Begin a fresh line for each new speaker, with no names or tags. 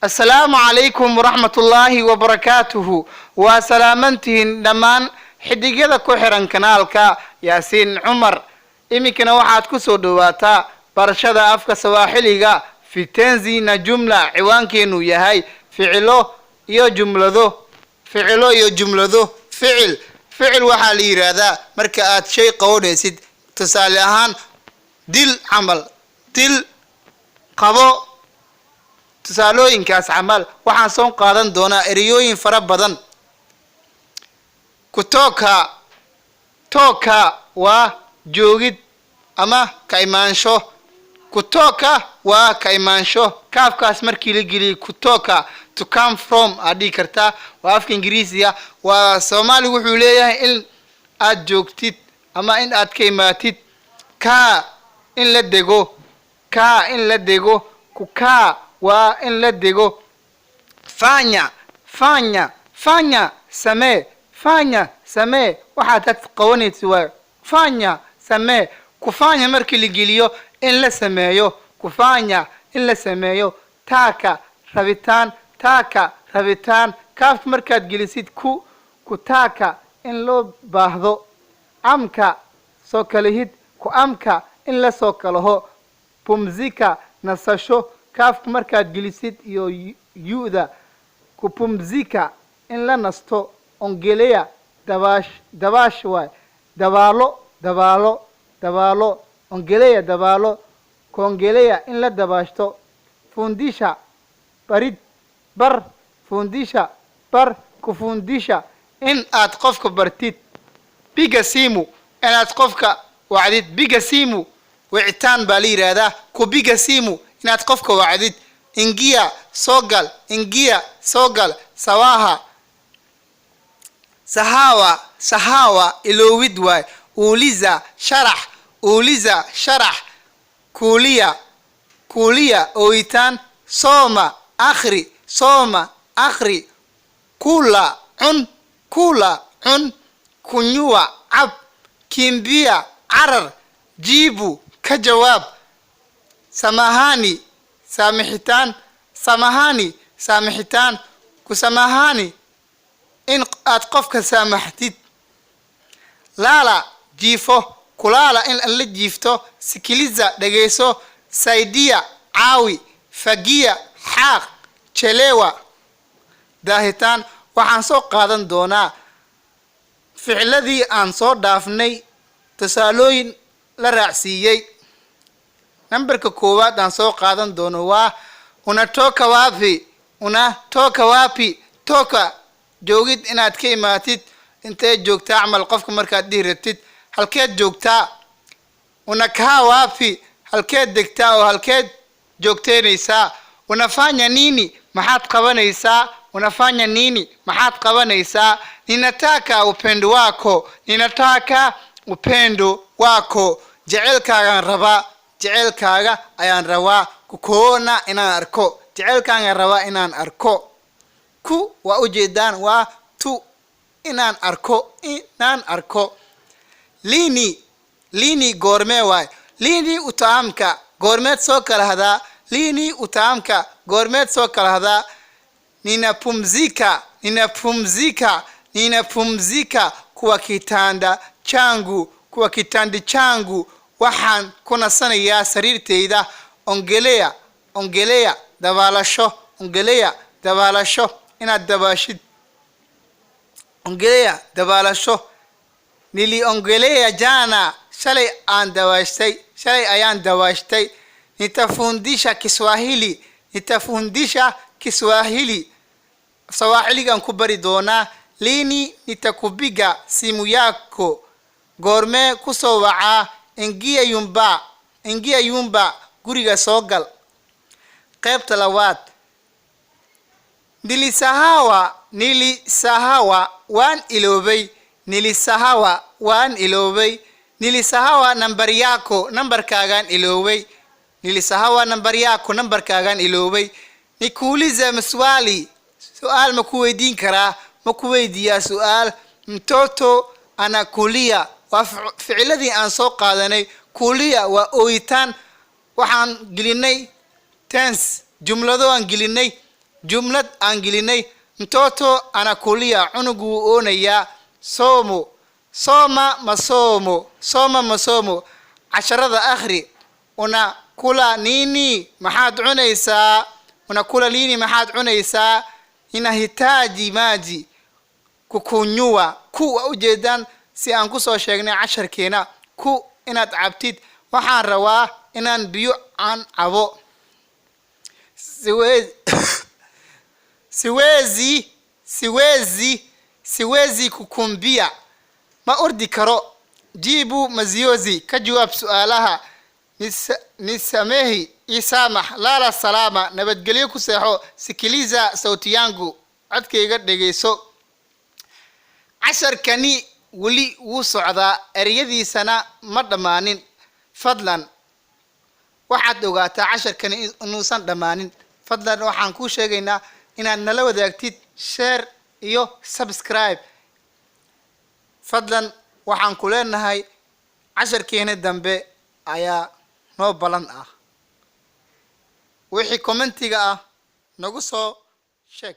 السلام عليكم ورحمة الله وبركاته وسلامتهن دمان حديقة كوحران كنالك ياسين عمر إمكنا واحد كسو دواتا برشاد أفكا سواحليغا في تنزين جملة عوان كينو يهي فعلو يو جملة ذو فعل وحالي رادا مركات شيء قولي سيد تساليهان دل عمل دل قبو tusaalooyinkaas camal waxaan soo qaadan doonaa ereyooyin fara badan kutoka waa joogid ama ka imaansho kutoka waa ka imaansho kaafkaas markii la geliyo kutoka to come from adii kartaa waa afka ingiriisiga waa Soomaali wuxuu leeyahay in aad joogtid ama in aad ka imaatid ka in la dego kukaa waa in la dego fanya samee waxaad tag qawanaysid waa fanya samee kufanya markii la geliyo in la sameeyo kufanya in la sameeyo taaka rabitaan kaafka markaad gelisid kutaaka in loo baahdo amka soo kalahid ku amka in la soo kalaho pumzika nasasho kaafka markaad gelisid iyo yuuda kupumzika in la nasto ongelea dabaash waay dabaalo ongelea dabaalo kongelea in la dabaashto fundisha kufundisha in aad qofka bartid biga simu inaad qofka wacdid biga simu wicitaan baa la yiraahdaa ku biga simu inaad qofka wacdid ingia soogal sahawa ilowid waay uuliza sharax kuuliya ooyitaan sooma akhri kula cun kunyua cab kimbia carar jiibu ka jawaab samahani kusamahani in aad qofka saamaxtid laala jiifo kulaala in la jiifto sikiliza dhageyso saidia caawi fagiya xaaq chelewa daahitaan waxaan soo qaadan doonaa ficladii aan soo dhaafnay tusaalooyin la raacsiiyey nambarka koowaad aan soo qaadan doono waa unatoka wapi toka joogid inaad ka imaatid intee joogtaa camal qofka markaad dhiratid halkeed joogtaa unakaa wapi halkeed degtaa oo halkeed joogteynaysaa unafanya nini maxaad qabanaysaa ninataka upendo wako jecelkaaga ayaan rabaa kukoona inaan arko jecelkaaga rabaa inaan arko ku waa ujeedaan waa tu inaan arko lini goormee waay lini utaamka goormeed soo kala hadaa ninapumzika kuwa kitanda changu waxaan ku nasanayaa sariirteyda ongelea dabaalasho inaad dabaashid niliongelea jana shalay ayaan dawaashtay nitafundisha Kiswahili Swahiligan ku bari doonaa lini nitakupiga simu yako goormee ku soo wacaa ingia yumba guriga soo gal qaybta labaad nilisahawa waan iloobay nambarkaagaan iloobay nikuuliza maswali su'aal ma ku weydiin karaa ma ku weydiiyaa su'aal mtoto ana kulia waa ficladii aan soo qaadanay kulia waa ooyitaan waxaan gelinay tense jumlado aan gelinay jumlad aan gelinay mtoto anakulia cunugu oonaya soomo soma masomo casharada akhri unakula nini maxaad cunaysaa inahitaji maji kukunywa kuwa ujeedaan si aan ku soo sheegnay casharkeena ku inaad cabtid waxaan rabaa inaan biyo aan cabo siwezi kukumbia ma ordi karo jibu maziozi ka jawaab su'aalaha nisamehi isamax lala salama nabadgelyo ku seexo sikiliza sauti yangu codkayga dhageyso casharkani wali wuu socdaa ereyadiisana ma dhamaanin fadlan waxaad ogaataa casharkani inuusan dhamaanin fadlan waxaan ku sheegaynaa inaad nala wadaagtid share iyo subscribe fadlan waxaan ku leenahay casharkeena dambe ayaa noo balan wixii commentiga nagu soo sheeg